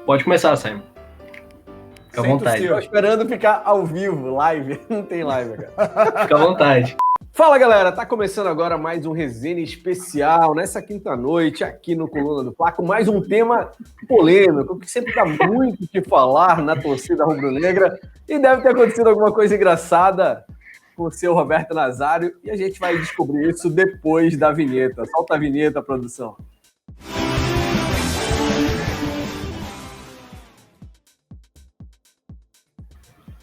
Pode começar, Simon. Fica à vontade. Estou esperando ficar ao vivo, live. Não tem live, cara. Fica à vontade. Fala, galera. Tá começando agora mais um resenha especial nessa quinta-noite aqui no Coluna do Fla, com mais um tema polêmico, que sempre dá muito o que falar na torcida rubro-negra e deve ter acontecido alguma coisa engraçada com o seu Roberto Nazário e a gente vai descobrir isso depois da vinheta. Solta a vinheta, produção.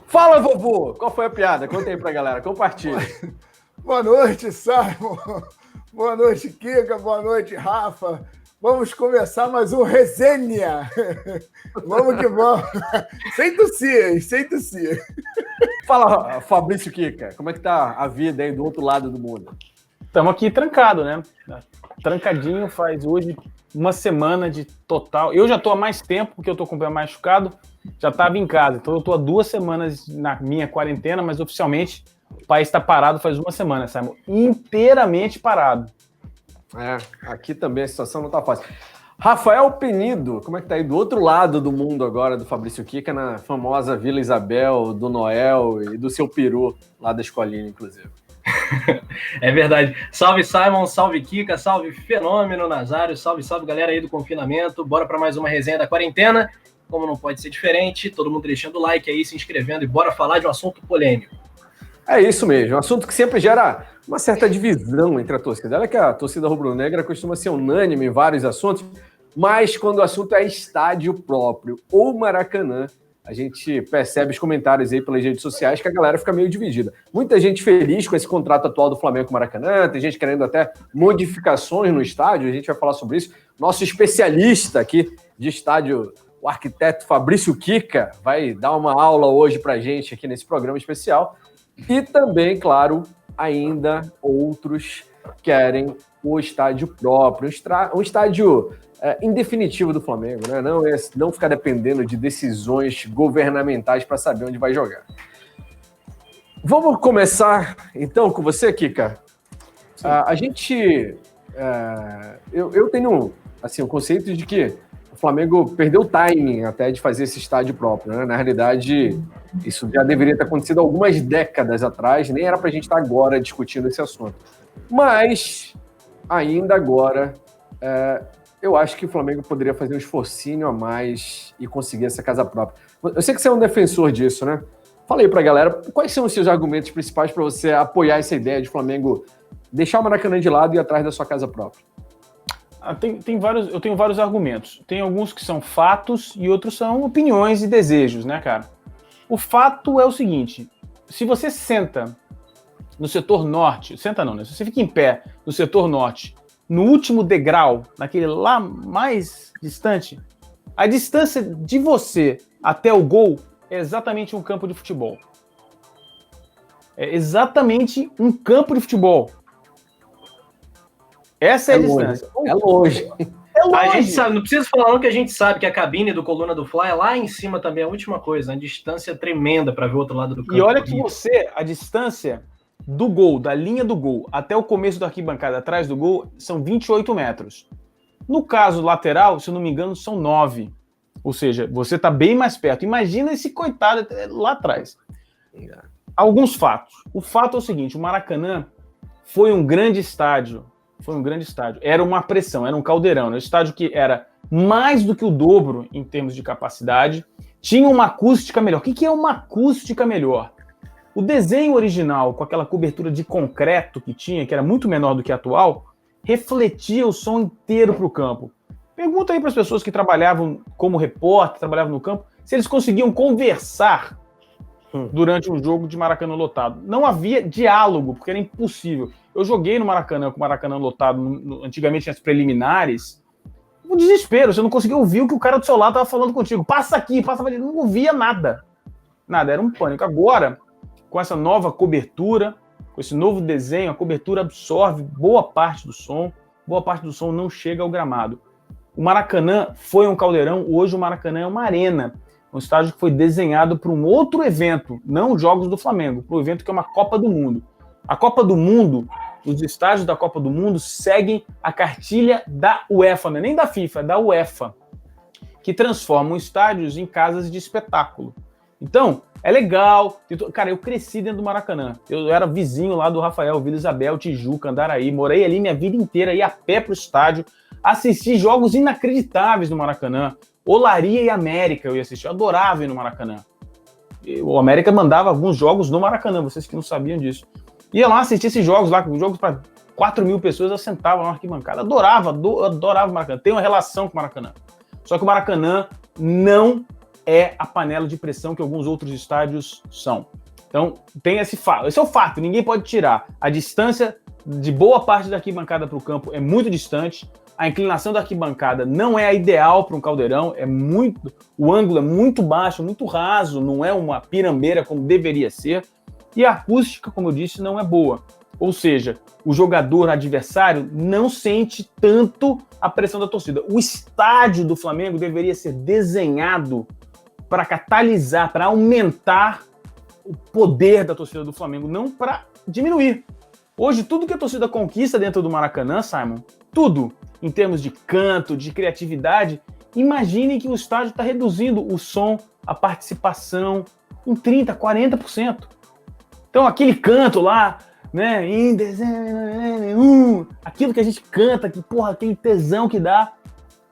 Fala, vovô! Qual foi a piada? Conta aí pra galera, compartilha. Boa noite, Simon. Boa noite, Kika. Boa noite, Rafa. Vamos começar mais um resenha. Vamos que vamos. Sem tossir, sem tossir. Fala, Fabrício Kika. Como é que tá a vida aí do outro lado do mundo? Estamos aqui trancados, né? Trancadinho faz hoje uma semana de total. Eu já tô há mais tempo, porque eu tô com o pé machucado. Já estava em casa, então eu estou há 2 semanas na minha quarentena, mas oficialmente o país está parado faz 1 semana, Simon, inteiramente parado. É, aqui também a situação não está fácil. Rafael Penido, como é que tá aí do outro lado do mundo agora do Fabrício Kika, na famosa Vila Isabel, do Noel e do seu peru, lá da escolinha, inclusive. É verdade. Salve, Simon, salve, Kika, salve, Fenômeno, Nazário, salve, salve, galera aí do confinamento. Bora para mais uma resenha da quarentena. Como não pode ser diferente, todo mundo deixando o like aí, se inscrevendo e bora falar de um assunto polêmico. É isso mesmo, um assunto que sempre gera uma certa divisão entre a torcida. Olha que a torcida rubro-negra costuma ser unânime em vários assuntos, mas quando o assunto é estádio próprio ou Maracanã, a gente percebe os comentários aí pelas redes sociais que a galera fica meio dividida. Muita gente feliz com esse contrato atual do Flamengo com o Maracanã, tem gente querendo até modificações no estádio, a gente vai falar sobre isso. Nosso especialista aqui de estádio, o arquiteto Fabrício Kika, vai dar uma aula hoje para a gente aqui nesse programa especial. E também, claro, ainda outros querem o estádio próprio, um estádio indefinitivo do Flamengo, né? Não ficar dependendo de decisões governamentais para saber onde vai jogar. Vamos começar, então, com você, Kika. A gente... eu tenho assim, o conceito de que o Flamengo perdeu o timing até de fazer esse estádio próprio, né? Na realidade, isso já deveria ter acontecido algumas décadas atrás, nem era para a gente estar agora discutindo esse assunto. Mas, ainda agora, eu acho que o Flamengo poderia fazer um esforcinho a mais e conseguir essa casa própria. Eu sei que você é um defensor disso, né? Fala aí para a galera, quais são os seus argumentos principais para você apoiar essa ideia de Flamengo deixar o Maracanã de lado e ir atrás da sua casa própria? Eu tenho vários argumentos. Tem alguns que são fatos e outros são opiniões e desejos, né, cara? O fato é o seguinte: se você senta no setor norte, senta não, né? Se você fica em pé no setor norte, no último degrau, naquele lá mais distante, a distância de você até o gol é exatamente um campo de futebol. É exatamente um campo de futebol. Essa é a distância. É longe. É longe. A gente sabe, não precisa falar não, que a gente sabe que a cabine do Coluna do Fla é lá em cima também, a última coisa, uma distância tremenda para ver o outro lado do campo. E olha que a distância do gol, da linha do gol, até o começo da arquibancada, atrás do gol, são 28 metros. No caso lateral, se eu não me engano, são 9. Ou seja, você está bem mais perto. Imagina esse coitado lá atrás. Alguns fatos. O fato é o seguinte: o Maracanã foi um grande estádio. Era uma pressão, era um caldeirão. Era um estádio que era mais do que o dobro em termos de capacidade. Tinha uma acústica melhor. O que é uma acústica melhor? O desenho original, com aquela cobertura de concreto que tinha, que era muito menor do que a atual, refletia o som inteiro para o campo. Pergunta aí para as pessoas que trabalhavam como repórter, trabalhavam no campo, se eles conseguiam conversar durante um jogo de Maracanã lotado. Não havia diálogo, porque era impossível. Eu joguei no Maracanã, com o Maracanã lotado, antigamente nas preliminares, um desespero, você não conseguia ouvir o que o cara do seu lado estava falando contigo. Passa aqui, passa ali, não ouvia nada. Nada, era um pânico. Agora, com essa nova cobertura, com esse novo desenho, a cobertura absorve boa parte do som não chega ao gramado. O Maracanã foi um caldeirão, hoje o Maracanã é uma arena, um estádio que foi desenhado para um outro evento, não os Jogos do Flamengo, para um evento que é uma Copa do Mundo. A Copa do Mundo os estádios da Copa do Mundo seguem a cartilha da UEFA, não é nem da FIFA, é da UEFA, que transformam estádios em casas de espetáculo. Então, é legal. Cara, eu cresci dentro do Maracanã. Eu era vizinho lá do Rafael, Vila Isabel, Tijuca, Andaraí. Morei ali minha vida inteira, ia a pé pro estádio, assisti jogos inacreditáveis no Maracanã. Olaria e América eu ia assistir. Eu adorava ir no Maracanã. O América mandava alguns jogos no Maracanã, vocês que não sabiam disso. Ia lá assistir esses jogos lá, jogos para 4 mil pessoas, eu sentava na arquibancada. Adorava o Maracanã. Tenho uma relação com o Maracanã. Só que o Maracanã não é a panela de pressão que alguns outros estádios são. Então, tem esse fato. Esse é o fato, ninguém pode tirar. A distância de boa parte da arquibancada para o campo é muito distante. A inclinação da arquibancada não é a ideal para um caldeirão, o ângulo é muito baixo, muito raso, não é uma pirambeira como deveria ser. E a acústica, como eu disse, não é boa. Ou seja, o jogador adversário não sente tanto a pressão da torcida. O estádio do Flamengo deveria ser desenhado para catalisar, para aumentar o poder da torcida do Flamengo, não para diminuir. Hoje, tudo que a torcida conquista dentro do Maracanã, Simon, tudo, em termos de canto, de criatividade, imagine que o estádio está reduzindo o som, a participação em 30%, 40%. Então, aquele canto lá, né, aquilo que a gente canta, que porra, aquele tesão que dá,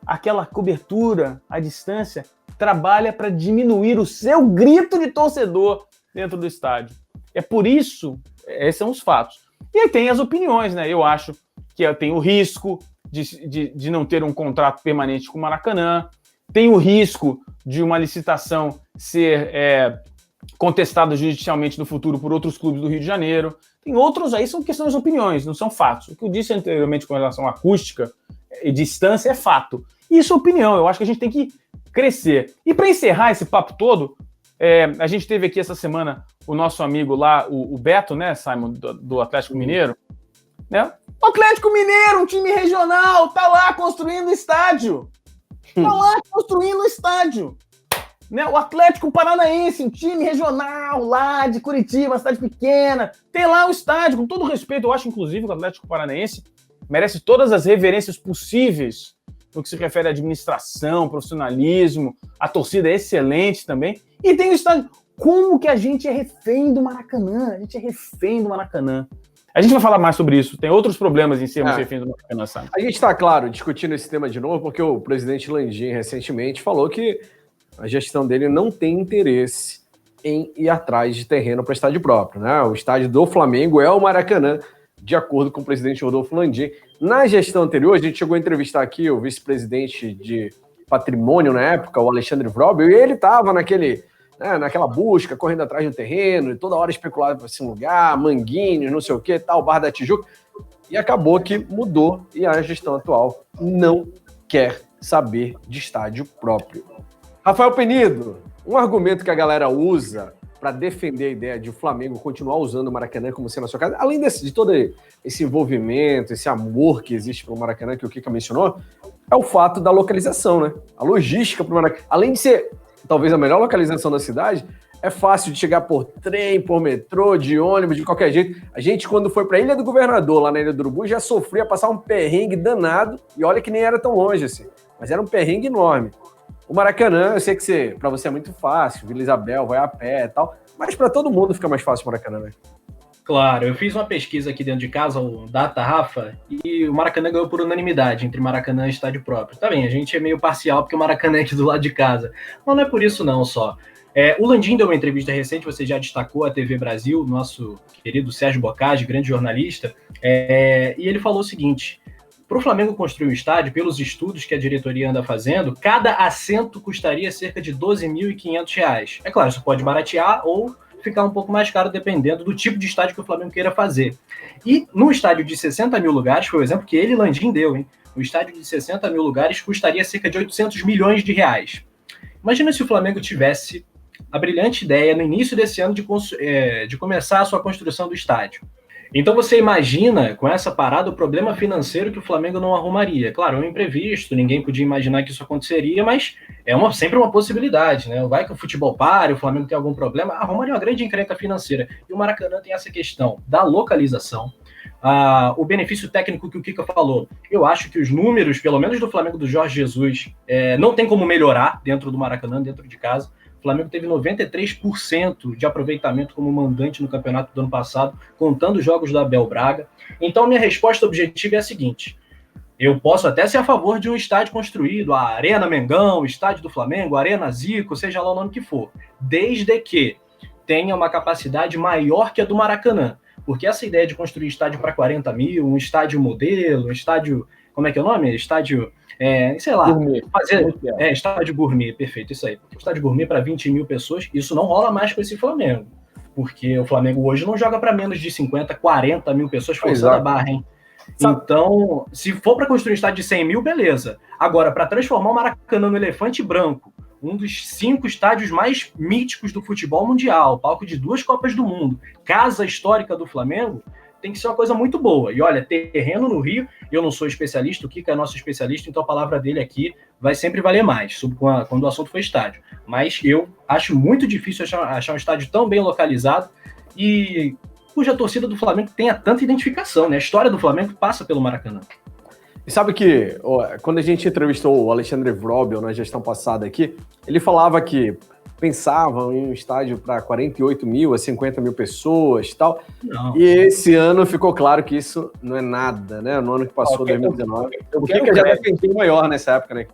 aquela cobertura, a distância, trabalha para diminuir o seu grito de torcedor dentro do estádio. É por isso, esses são os fatos. E aí tem as opiniões, né? Eu acho que tem o risco de não ter um contrato permanente com o Maracanã, tem o risco de uma licitação ser contestada judicialmente no futuro por outros clubes do Rio de Janeiro. Tem outros aí, são questões de opiniões, não são fatos. O que eu disse anteriormente com relação à acústica e distância é fato. Isso é opinião, eu acho que a gente tem que crescer. E para encerrar esse papo todo, a gente teve aqui essa semana o nosso amigo lá, o Beto, né, Simon, do Atlético Mineiro, né? O Atlético Mineiro, um time regional, tá lá construindo estádio. Né? O Atlético Paranaense, um time regional lá de Curitiba, uma cidade pequena, tem lá o estádio, com todo respeito. Eu acho, inclusive, que o Atlético Paranaense merece todas as reverências possíveis no que se refere à administração, profissionalismo, a torcida é excelente também. E tem o estádio. Como que a gente é refém do Maracanã? A gente vai falar mais sobre isso. Tem outros problemas em sermos reféns do Maracanã, sabe? A gente está, claro, discutindo esse tema de novo, porque o presidente Landim recentemente falou que a gestão dele não tem interesse em ir atrás de terreno para estádio próprio, né? O estádio do Flamengo é o Maracanã, de acordo com o presidente Rodolfo Landim. Na gestão anterior, a gente chegou a entrevistar aqui o vice-presidente de patrimônio na época, o Alexandre Vrobel, e ele estava naquela busca, correndo atrás do terreno, e toda hora especulava para esse lugar, Manguinhos, não sei o que, tal, Barra da Tijuca, e acabou que mudou, e a gestão atual não quer saber de estádio próprio. Rafael Penido, um argumento que a galera usa para defender a ideia de o Flamengo continuar usando o Maracanã como sendo a sua casa, além de todo esse envolvimento, esse amor que existe pelo Maracanã, que o Kika mencionou, é o fato da localização, né? A logística para o Maracanã. Além de ser talvez a melhor localização da cidade, é fácil de chegar por trem, por metrô, de ônibus, de qualquer jeito. A gente, quando foi para a Ilha do Governador, lá na Ilha do Urubu, já sofria passar um perrengue danado, e olha que nem era tão longe assim, mas era um perrengue enorme. O Maracanã, eu sei que para você é muito fácil, Vila Isabel, vai a pé e tal, mas para todo mundo fica mais fácil o Maracanã, né? Claro, eu fiz uma pesquisa aqui dentro de casa, o Data Rafa, e o Maracanã ganhou por unanimidade entre Maracanã e estádio próprio. Tá bem, a gente é meio parcial porque o Maracanã é aqui do lado de casa. Mas não é por isso não só. O Landim deu uma entrevista recente, você já destacou a TV Brasil, nosso querido Sérgio Bocage, grande jornalista, e ele falou o seguinte: para o Flamengo construir um estádio, pelos estudos que a diretoria anda fazendo, cada assento custaria cerca de R$ 12.500. É claro, isso pode baratear ou ficar um pouco mais caro, dependendo do tipo de estádio que o Flamengo queira fazer. E no estádio de 60 mil lugares, foi o exemplo que ele, Landim, deu, hein? O estádio de 60 mil lugares custaria cerca de 800 milhões de reais. Imagina se o Flamengo tivesse a brilhante ideia, no início desse ano, de começar a sua construção do estádio. Então você imagina, com essa parada, o problema financeiro que o Flamengo não arrumaria. Claro, é um imprevisto, ninguém podia imaginar que isso aconteceria, mas é sempre uma possibilidade, né? Vai que o futebol pare, o Flamengo tem algum problema, arrumaria uma grande encrenca financeira. E o Maracanã tem essa questão da localização. o benefício técnico que o Kika falou. Eu acho que os números, pelo menos do Flamengo do Jorge Jesus, não tem como melhorar dentro do Maracanã, dentro de casa. O Flamengo teve 93% de aproveitamento como mandante no campeonato do ano passado, contando os jogos da Abel Braga. Então, minha resposta objetiva é a seguinte: eu posso até ser a favor de um estádio construído, a Arena Mengão, estádio do Flamengo, Arena Zico, seja lá o nome que for, desde que tenha uma capacidade maior que a do Maracanã. Porque essa ideia de construir estádio para 40 mil, um estádio modelo, um estádio... Como é que é o nome? Estádio... sei lá, Gourmet. Estádio gourmet, perfeito, isso aí. Estádio gourmet para 20 mil pessoas, isso não rola mais com esse Flamengo. Porque o Flamengo hoje não joga para menos de 50, 40 mil pessoas, forçando a barra, hein? Então, se for para construir um estádio de 100 mil, beleza. Agora, para transformar o Maracanã no Elefante Branco, um dos 5 estádios mais míticos do futebol mundial, palco de 2 Copas do Mundo, casa histórica do Flamengo, tem que ser uma coisa muito boa. E olha, terreno no Rio, eu não sou especialista, o Kika é nosso especialista, então a palavra dele aqui vai sempre valer mais, quando o assunto for estádio. Mas eu acho muito difícil achar um estádio tão bem localizado e cuja torcida do Flamengo tenha tanta identificação, né? A história do Flamengo passa pelo Maracanã. E sabe que, quando a gente entrevistou o Alexandre Wrobel na gestão passada aqui, ele falava que pensavam em um estádio para 48 mil a 50 mil pessoas e tal. Não. E esse ano ficou claro que isso não é nada, né? No ano que passou, 2019. O Kika já defendeu maior nessa época, né?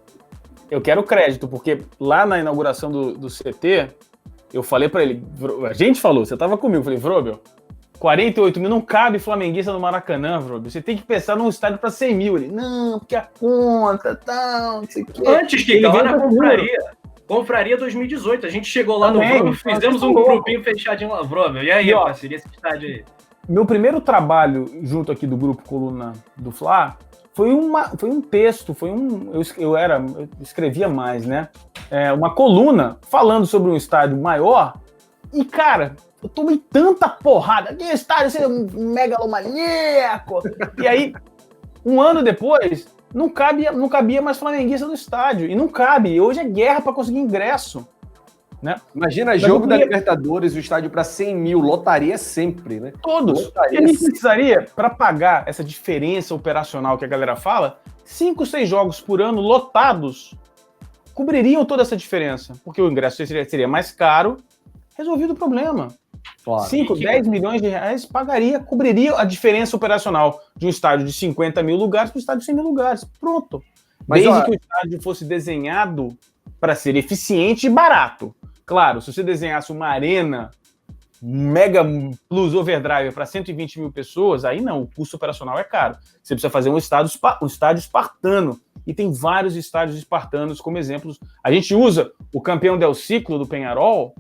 Eu quero crédito, porque lá na inauguração do CT, eu falei para ele, a gente falou, você estava comigo, eu falei, Wrobel, 48 mil não cabe flamenguista no Maracanã, Wrobel. Você tem que pensar num estádio para 100 mil. Ele, não, porque a conta, tal, não sei o quê. Antes que lá na Confraria 2018, a gente chegou lá no Wrobel, fizemos um grupinho fechadinho lá, Wrobel. E aí, parceiro, esse estádio aí? Meu primeiro trabalho junto aqui do grupo Coluna do Fla foi um texto, eu escrevia mais, né? Uma coluna falando sobre um estádio maior e, cara, eu tomei tanta porrada. Que estádio, você é um megalomaníaco. E aí, um ano depois, não cabia mais flamenguista no estádio. E não cabe. Hoje é guerra para conseguir ingresso. Né? Imagina, jogo da Libertadores, o estádio para 100 mil, lotaria sempre, né? Todos. E a gente precisaria, para pagar essa diferença operacional que a galera fala, 5, 6 jogos por ano lotados cobririam toda essa diferença. Porque o ingresso seria mais caro, resolvido o problema. Claro. 5, 10 milhões de reais cobriria a diferença operacional de um estádio de 50 mil lugares para um estádio de 100 mil lugares. Pronto. Mas, desde que o estádio fosse desenhado para ser eficiente e barato. Claro, se você desenhasse uma arena Mega Plus Overdrive para 120 mil pessoas, aí não, o custo operacional é caro. Você precisa fazer um estádio espartano. E tem vários estádios espartanos como exemplos. A gente usa o Campeão del Ciclo do Peñarol,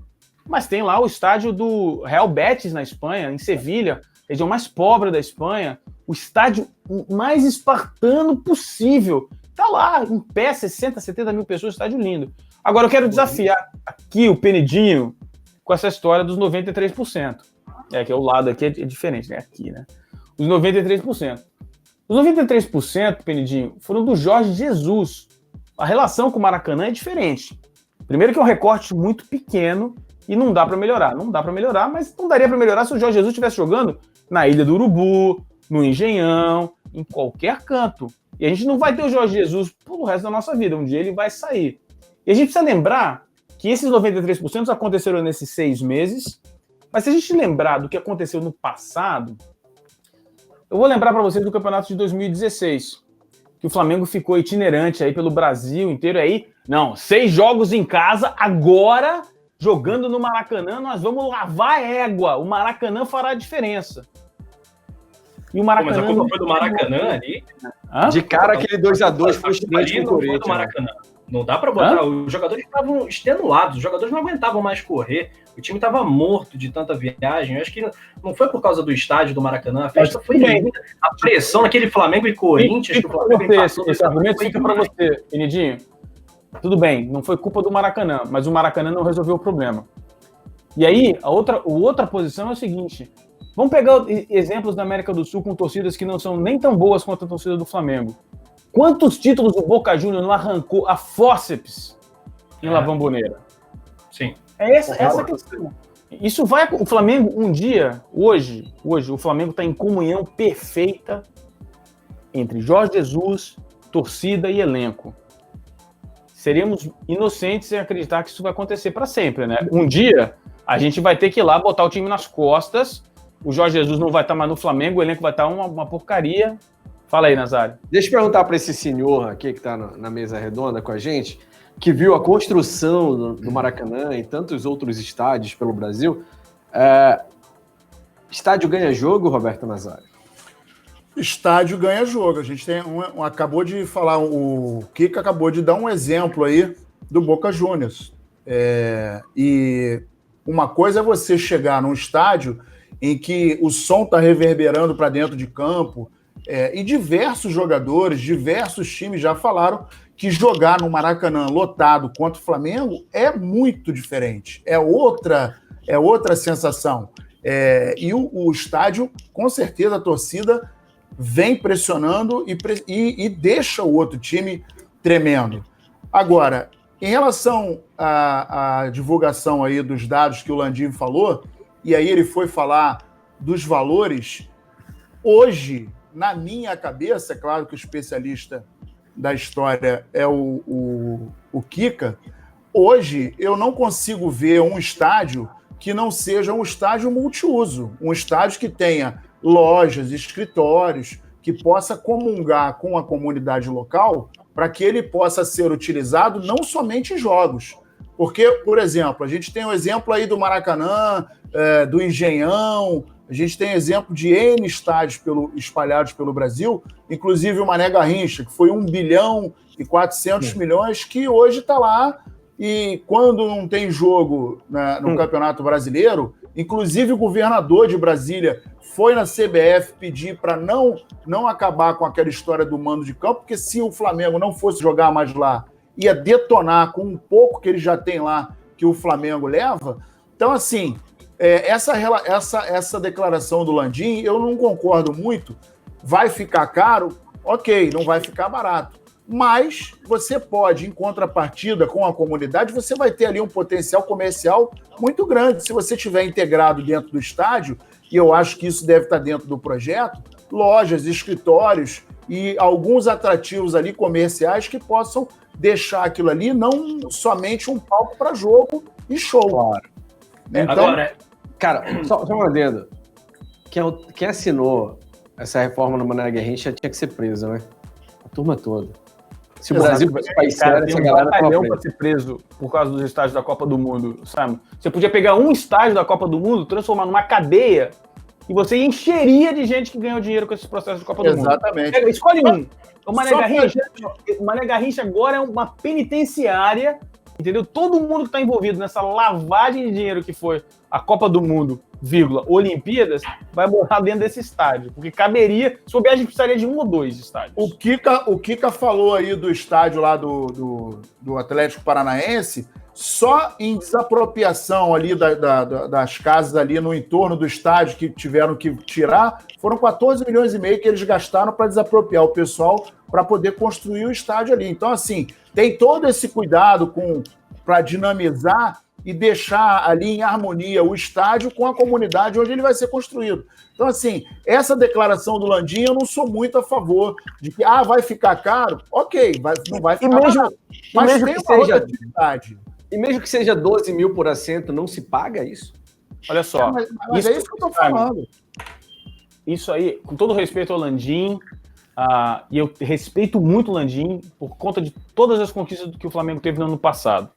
mas tem lá o estádio do Real Betis na Espanha, em Sevilha, região mais pobre da Espanha, o estádio mais espartano possível. Tá lá, em pé, 60, 70 mil pessoas, estádio lindo. Agora eu quero desafiar aqui o Penidinho com essa história dos 93%. Que é o lado aqui é diferente, né? Aqui, né? Os 93%. Os 93%, Penidinho, foram do Jorge Jesus. A relação com o Maracanã é diferente. Primeiro que é um recorte muito pequeno e não dá para melhorar. Não dá para melhorar, mas não daria para melhorar se o Jorge Jesus estivesse jogando na Ilha do Urubu, no Engenhão, em qualquer canto. E a gente não vai ter o Jorge Jesus pelo resto da nossa vida. Um dia ele vai sair. E a gente precisa lembrar que esses 93% aconteceram nesses 6 meses, mas se a gente lembrar do que aconteceu no passado, eu vou lembrar para vocês do campeonato de 2016, que o Flamengo ficou itinerante aí pelo Brasil inteiro aí. Não, 6 jogos em casa, agora, jogando no Maracanã, nós vamos lavar a égua. O Maracanã fará a diferença. E o Maracanã... Mas a culpa foi do Maracanã ali? De cara, aquele 2-2 foi ali não foi do Maracanã. Não dá pra botar. Os jogadores estavam extenuados, os jogadores não aguentavam mais correr. O time estava morto de tanta viagem. Eu acho que não foi por causa do estádio do Maracanã. A festa foi linda. A pressão naquele Flamengo e Corinthians. Esse argumento fica pra você, Penidinho. Tudo bem, não foi culpa do Maracanã, mas o Maracanã não resolveu o problema. E aí, a outra posição é o seguinte. Vamos pegar exemplos da América do Sul com torcidas que não são nem tão boas quanto a torcida do Flamengo. Quantos títulos o Boca Juniors não arrancou a fórceps em La Bombonera? Sim. Essa a questão. Isso vai... O Flamengo, um dia, hoje o Flamengo está em comunhão perfeita entre Jorge Jesus, torcida e elenco. Seríamos inocentes em acreditar que isso vai acontecer para sempre, né? Um dia, a gente vai ter que ir lá botar o time nas costas, o Jorge Jesus não vai estar mais no Flamengo, o elenco vai estar uma porcaria. Fala aí, Nazário. Deixa eu perguntar para esse senhor aqui que está na mesa redonda com a gente, que viu a construção do Maracanã e tantos outros estádios pelo Brasil. Estádio ganha jogo, Roberto Nazário? Estádio ganha jogo. A gente tem acabou de falar, o Kika acabou de dar um exemplo aí do Boca Juniors. E uma coisa é você chegar num estádio em que o som está reverberando para dentro de campo, e diversos jogadores, diversos times já falaram que jogar no Maracanã lotado contra o Flamengo é muito diferente. É outra sensação. E o estádio, com certeza, a torcida vem pressionando e deixa o outro time tremendo. Agora, em relação à divulgação aí dos dados que o Landim falou, e aí ele foi falar dos valores, hoje, na minha cabeça, é claro que o especialista da história é o Kika, hoje eu não consigo ver um estádio que não seja um estádio multiuso, um estádio que tenha lojas, escritórios, que possa comungar com a comunidade local para que ele possa ser utilizado não somente em jogos. Porque, por exemplo, a gente tem o exemplo aí do Maracanã, do Engenhão, a gente tem exemplo de N estádios espalhados pelo Brasil, inclusive o Mané Garrincha, que foi 1 bilhão e 400 milhões, que hoje está lá, e quando não tem jogo no Campeonato Brasileiro, inclusive o governador de Brasília foi na CBF pedir para não acabar com aquela história do mando de campo, porque se o Flamengo não fosse jogar mais lá, ia detonar com um pouco que ele já tem lá, que o Flamengo leva. Então, assim, essa declaração do Landim, eu não concordo muito. Vai ficar caro? Ok, não vai ficar barato. Mas você pode, em contrapartida com a comunidade, você vai ter ali um potencial comercial muito grande. Se você estiver integrado dentro do estádio, e eu acho que isso deve estar dentro do projeto, lojas, escritórios e alguns atrativos ali comerciais que possam deixar aquilo ali não somente um palco para jogo e show. Claro. Então, agora, cara, só um adendo. Quem assinou essa reforma no Mané Garrincha tinha que ser preso, né? A turma toda. Se o Brasil fosse país sério, essa galera não para ser preso por causa dos estádios da Copa do Mundo, sabe? Você podia pegar um estádio da Copa do Mundo, transformar numa cadeia e você encheria de gente que ganhou dinheiro com esses processos de Copa do Mundo. Exatamente. Escolhe um. O Mané Garrincha agora é uma penitenciária, entendeu? Todo mundo que está envolvido nessa lavagem de dinheiro que foi a Copa do Mundo, Olimpíadas, vai morar dentro desse estádio, porque caberia, se souber, a gente precisaria de 1 ou 2 estádios. O Kika falou aí do estádio lá do Atlético Paranaense, só em desapropriação ali das casas ali no entorno do estádio que tiveram que tirar, foram 14 milhões e meio que eles gastaram para desapropriar o pessoal para poder construir o estádio ali. Então, assim, tem todo esse cuidado para dinamizar e deixar ali em harmonia o estádio com a comunidade onde ele vai ser construído. Então, assim, essa declaração do Landim, eu não sou muito a favor de que, vai ficar caro. Ok, não vai ficar caro. Mas tem uma outra atividade. E mesmo que seja 12 mil por assento, não se paga isso? Olha só. Mas é isso que eu estou falando. Isso aí, com todo respeito ao Landim, e eu respeito muito o Landim por conta de todas as conquistas que o Flamengo teve no ano passado.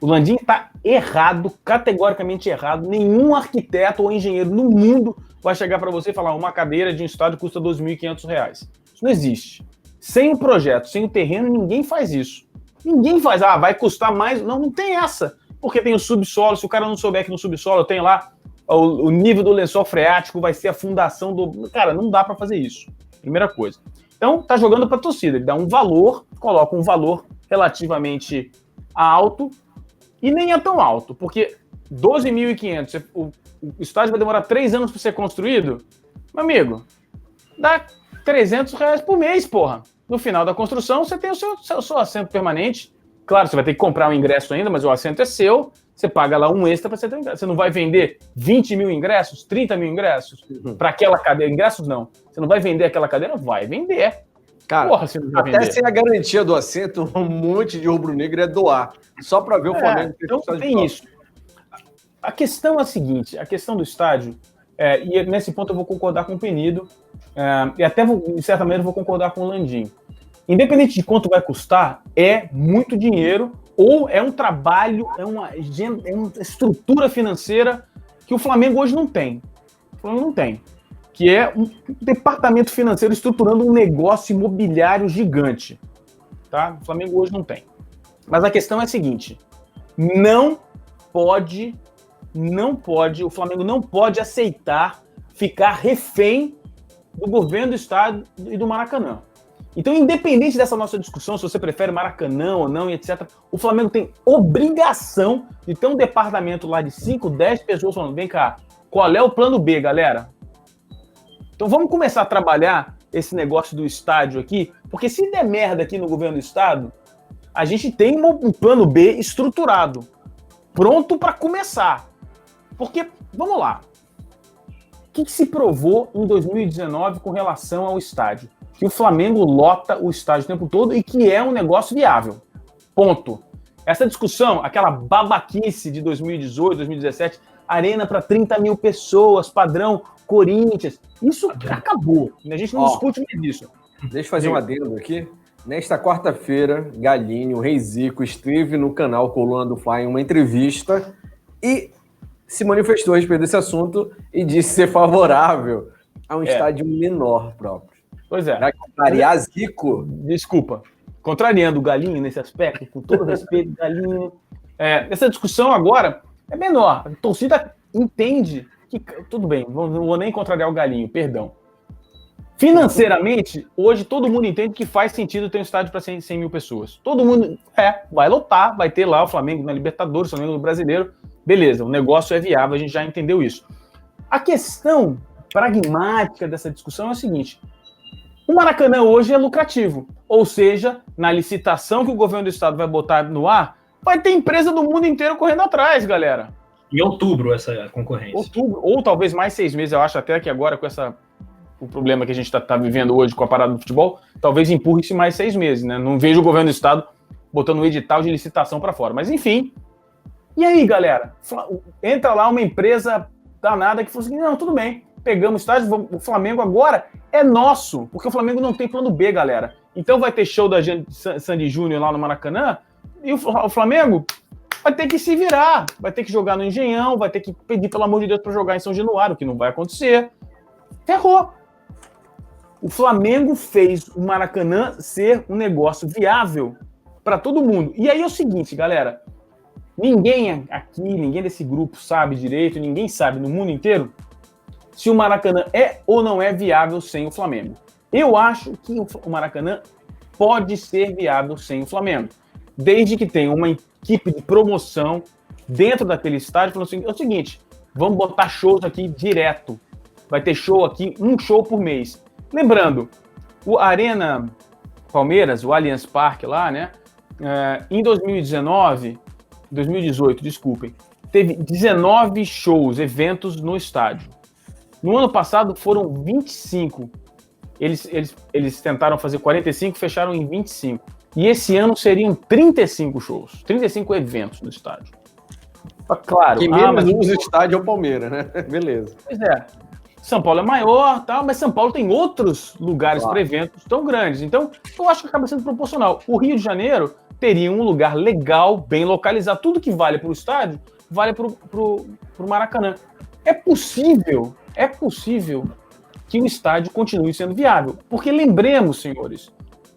O Landim está errado, categoricamente errado. Nenhum arquiteto ou engenheiro no mundo vai chegar para você e falar uma cadeira de um estádio custa R$ 2.500. Isso não existe. Sem o projeto, sem o terreno, ninguém faz isso. Ninguém faz, vai custar mais. Não tem essa. Porque tem o subsolo. Se o cara não souber que no subsolo tem lá o nível do lençol freático, vai ser a fundação do... Cara, não dá para fazer isso. Primeira coisa. Então, tá jogando para a torcida. Ele dá um valor, coloca um valor relativamente alto, e nem é tão alto, porque 12.500, o estádio vai demorar 3 anos para ser construído, meu amigo, dá R$300 por mês, porra. No final da construção, você tem o seu assento permanente. Claro, você vai ter que comprar um ingresso ainda, mas o assento é seu. Você paga lá um extra para você ter ingresso. Você não vai vender 20 mil ingressos, 30 mil ingressos para aquela cadeira? Ingressos não. Você não vai vender aquela cadeira? Vai vender. Cara, porra, você não vai até vender. sem a garantia do assento, um monte de rubro-negro é doar. Só para ver o Flamengo. Então tem isso. A questão é a seguinte, a questão do estádio, e nesse ponto eu vou concordar com o Penido, e até, de certa maneira, vou concordar com o Landim. Independente de quanto vai custar, é muito dinheiro, ou é um trabalho, é uma estrutura financeira que o Flamengo hoje não tem. O Flamengo não tem. Que é um departamento financeiro estruturando um negócio imobiliário gigante. Tá? O Flamengo hoje não tem. Mas a questão é a seguinte, o Flamengo não pode aceitar ficar refém do governo do estado e do Maracanã. Então, independente dessa nossa discussão, se você prefere Maracanã ou não, e etc., o Flamengo tem obrigação de ter um departamento lá de 5, 10 pessoas falando, vem cá, qual é o plano B, galera? Então vamos começar a trabalhar esse negócio do estádio aqui, porque se der merda aqui no governo do estado, a gente tem um plano B estruturado, pronto para começar. Porque, vamos lá, o que se provou em 2019 com relação ao estádio? Que o Flamengo lota o estádio o tempo todo e que é um negócio viável. Ponto. Essa discussão, aquela babaquice de 2018, 2017, arena para 30 mil pessoas, padrão Corinthians, isso acabou. A gente não discute mais disso. Deixa eu fazer um adendo aqui. Nesta quarta-feira, Galinho, Rei Zico, esteve no canal Coluna do Fly em uma entrevista e se manifestou a respeito desse assunto e disse ser favorável a um estádio menor próprio. Pois é. Vai contrariar Zico? Desculpa. Contrariando o Galinho nesse aspecto, com todo respeito, Galinho. Essa discussão agora é menor. A torcida entende que... Tudo bem, não vou nem contrariar o Galinho, perdão. Financeiramente, hoje todo mundo entende que faz sentido ter um estádio para 100 mil pessoas. Todo mundo vai lotar, vai ter lá o Flamengo na Libertadores, o Flamengo no Brasileiro. Beleza, o negócio é viável, a gente já entendeu isso. A questão pragmática dessa discussão é a seguinte: o Maracanã hoje é lucrativo, ou seja, na licitação que o governo do estado vai botar no ar, vai ter empresa do mundo inteiro correndo atrás, galera. Em outubro essa concorrência. Outubro, ou talvez mais 6 meses, eu acho até que agora com o problema que a gente está vivendo hoje com a parada do futebol, talvez empurre-se mais 6 meses, né? Não vejo o governo do estado botando um edital de licitação para fora, mas enfim. E aí, galera? Entra lá uma empresa danada que falou assim, não, tudo bem, pegamos o estádio, o Flamengo agora é nosso, porque o Flamengo não tem plano B, galera. Então vai ter show da Sandy Júnior lá no Maracanã, e o Flamengo vai ter que se virar, vai ter que jogar no Engenhão, vai ter que pedir, pelo amor de Deus, para jogar em São Januário, que não vai acontecer. Ferrou. O Flamengo fez o Maracanã ser um negócio viável para todo mundo. E aí é o seguinte, galera, ninguém aqui, ninguém desse grupo sabe direito, ninguém sabe no mundo inteiro se o Maracanã é ou não é viável sem o Flamengo. Eu acho que o Maracanã pode ser viável sem o Flamengo, desde que tenha uma equipe de promoção dentro daquele estádio falando assim, é o seguinte, vamos botar shows aqui direto. Vai ter show aqui, um show por mês. Lembrando, o Arena Palmeiras, o Allianz Parque lá, né? Em 2018, desculpem, teve 19 shows, eventos no estádio. No ano passado foram 25. Eles tentaram fazer 45, fecharam em 25. E esse ano seriam 35 shows, 35 eventos no estádio. Claro. Quem menos usa o estádio é o Palmeiras, né? Beleza. Pois é. São Paulo é maior, tal, mas São Paulo tem outros lugares para eventos tão grandes. Então, eu acho que acaba sendo proporcional. O Rio de Janeiro teria um lugar legal, bem localizado. Tudo que vale para o estádio, vale para o Maracanã. É possível que o estádio continue sendo viável. Porque lembremos, senhores,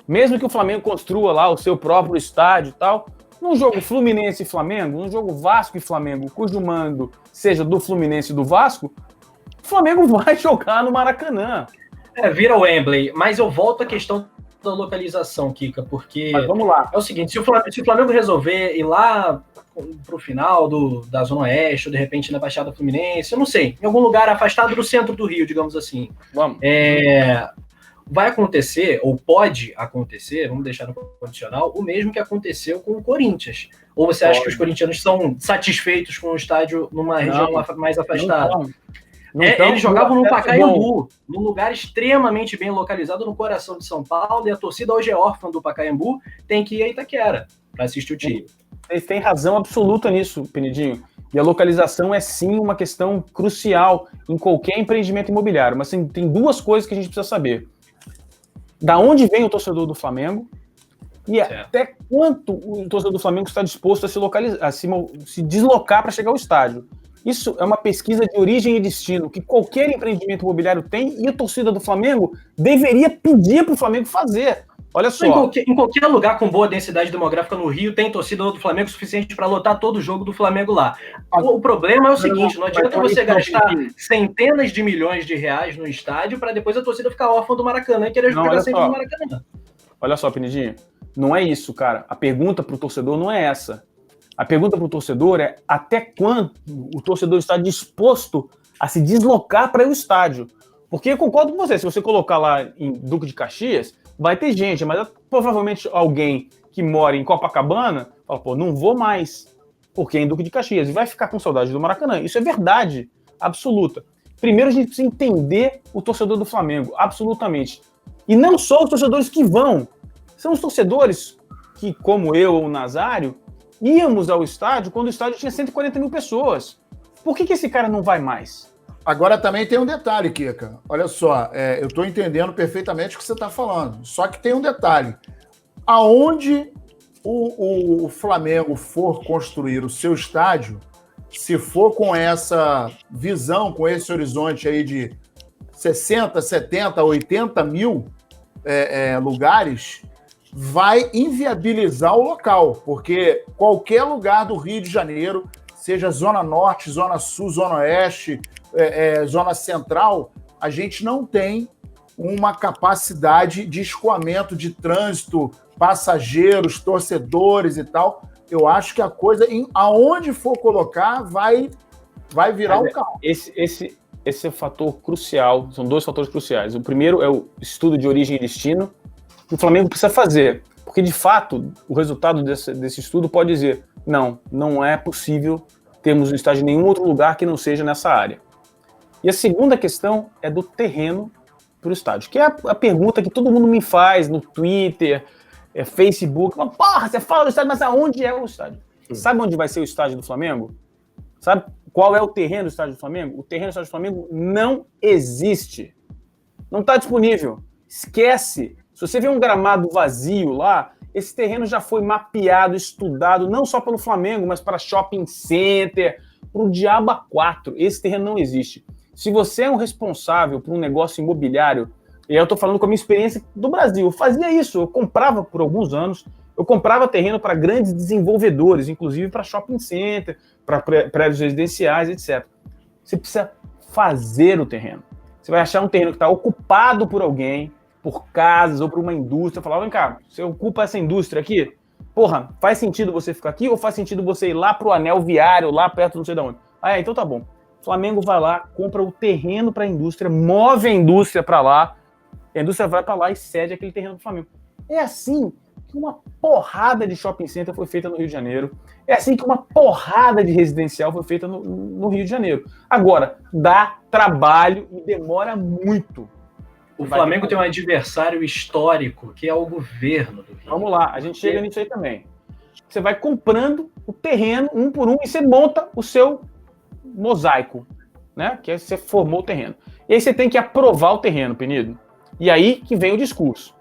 mesmo que o Flamengo construa lá o seu próprio estádio e tal, num jogo Fluminense e Flamengo, num jogo Vasco e Flamengo, cujo mando seja do Fluminense e do Vasco, o Flamengo vai jogar no Maracanã. Vira o Wembley, mas eu volto à questão da localização, Kika, porque mas vamos lá. É o seguinte, se o Flamengo resolver ir lá pro final da Zona Oeste, ou de repente na Baixada Fluminense, eu não sei, em algum lugar afastado do centro do Rio, digamos assim. Vamos. vai acontecer, ou pode acontecer, vamos deixar no condicional, o mesmo que aconteceu com o Corinthians. Ou você acha que os corintianos são satisfeitos com o estádio numa região mais afastada? Eles jogavam no Pacaembu, num lugar extremamente bem localizado no coração de São Paulo, e a torcida hoje é órfã do Pacaembu, tem que ir a Itaquera para assistir o time. Vocês têm razão absoluta nisso, Penedinho. E a localização é sim uma questão crucial em qualquer empreendimento imobiliário. Mas tem duas coisas que a gente precisa saber. Da onde vem o torcedor do Flamengo e até quanto o torcedor do Flamengo está disposto a se deslocar para chegar ao estádio. Isso é uma pesquisa de origem e destino que qualquer empreendimento imobiliário tem e a torcida do Flamengo deveria pedir para o Flamengo fazer. Olha só. Em qualquer lugar com boa densidade demográfica no Rio, tem torcida do Flamengo suficiente para lotar todo o jogo do Flamengo lá. O problema é o seguinte, não adianta você gastar centenas de milhões de reais no estádio para depois a torcida ficar órfã do Maracanã e querer jogar sempre no Maracanã. Olha só, Penedinho, não é isso, cara. A pergunta para o torcedor não é essa. A pergunta para o torcedor é até quando o torcedor está disposto a se deslocar para o estádio. Porque eu concordo com você, se você colocar lá em Duque de Caxias, vai ter gente, mas provavelmente alguém que mora em Copacabana fala, pô, não vou mais, porque é em Duque de Caxias, e vai ficar com saudade do Maracanã. Isso é verdade absoluta. Primeiro a gente precisa entender o torcedor do Flamengo, absolutamente. E não só os torcedores que vão, são os torcedores que, como eu ou o Nazário, íamos ao estádio quando o estádio tinha 140 mil pessoas. Por que esse cara não vai mais? Agora também tem um detalhe, Kika. Olha só, eu estou entendendo perfeitamente o que você está falando. Só que tem um detalhe. Aonde o Flamengo for construir o seu estádio, se for com essa visão, com esse horizonte aí de 60, 70, 80 mil lugares, vai inviabilizar o local, porque qualquer lugar do Rio de Janeiro, seja Zona Norte, Zona Sul, Zona Oeste, Zona Central, a gente não tem uma capacidade de escoamento de trânsito, passageiros, torcedores e tal. Eu acho que a coisa, aonde for colocar, vai virar um caos. Esse é o fator crucial, são dois fatores cruciais. O primeiro é o estudo de origem e destino, que o Flamengo precisa fazer, porque de fato o resultado desse estudo pode dizer, não é possível termos um estádio em nenhum outro lugar que não seja nessa área. E a segunda questão é do terreno para o estádio, que é a pergunta que todo mundo me faz no Twitter, Facebook, mas porra, você fala do estádio, mas aonde é o estádio? Sabe onde vai ser o estádio do Flamengo? Sabe qual é o terreno do estádio do Flamengo? O terreno do estádio do Flamengo não existe. Não está disponível. Esquece. Se você vê um gramado vazio lá, esse terreno já foi mapeado, estudado, não só pelo Flamengo, mas para shopping center, para o diabo a 4. Esse terreno não existe. Se você é um responsável por um negócio imobiliário, e aí eu estou falando com a minha experiência do Brasil, eu fazia isso, eu comprava por alguns anos, eu comprava terreno para grandes desenvolvedores, inclusive para shopping center, para prédios residenciais, etc. Você precisa fazer o terreno. Você vai achar um terreno que está ocupado por alguém, por casas ou por uma indústria, falar, vem cá, você ocupa essa indústria aqui? Porra, faz sentido você ficar aqui ou faz sentido você ir lá pro anel viário, lá perto não sei de onde? Então tá bom. O Flamengo vai lá, compra o terreno para a indústria, move a indústria para lá, a indústria vai para lá e cede aquele terreno pro Flamengo. É assim que uma porrada de shopping center foi feita no Rio de Janeiro. É assim que uma porrada de residencial foi feita no Rio de Janeiro. Agora, dá trabalho e demora muito. O Flamengo tem um adversário histórico, que é o governo do Rio. Vamos lá, a gente chega nisso aí também. Você vai comprando o terreno, um por um, e você monta o seu mosaico, né? Que é você formou o terreno. E aí você tem que aprovar o terreno, Penido. E aí que vem o discurso.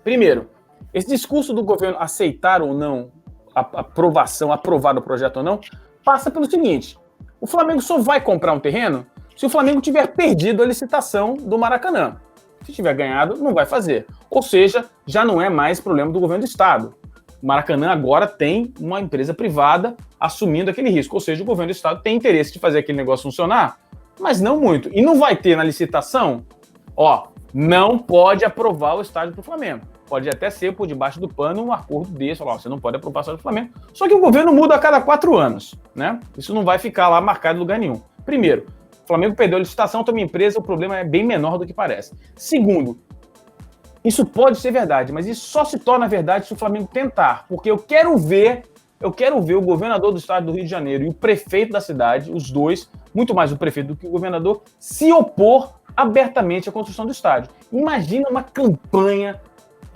Primeiro, esse discurso do governo aceitar ou não a aprovação, aprovar o projeto ou não, passa pelo seguinte: o Flamengo só vai comprar um terreno se o Flamengo tiver perdido a licitação do Maracanã. Se tiver ganhado, não vai fazer. Ou seja, já não é mais problema do governo do estado. O Maracanã agora tem uma empresa privada assumindo aquele risco. Ou seja, o governo do estado tem interesse de fazer aquele negócio funcionar, mas não muito. E não vai ter na licitação, não pode aprovar o estádio para o Flamengo. Pode até ser por debaixo do pano um acordo desse, você não pode aprovar o estádio do Flamengo. Só que o governo muda a cada 4 anos, né? Isso não vai ficar lá marcado em lugar nenhum. Primeiro, o Flamengo perdeu a licitação, então minha empresa, o problema é bem menor do que parece. Segundo, Isso pode ser verdade, mas isso só se torna verdade se o Flamengo tentar, porque eu quero ver o governador do estado do Rio de Janeiro e o prefeito da cidade, os dois, muito mais o prefeito do que o governador, se opor abertamente à construção do estádio. Imagina uma campanha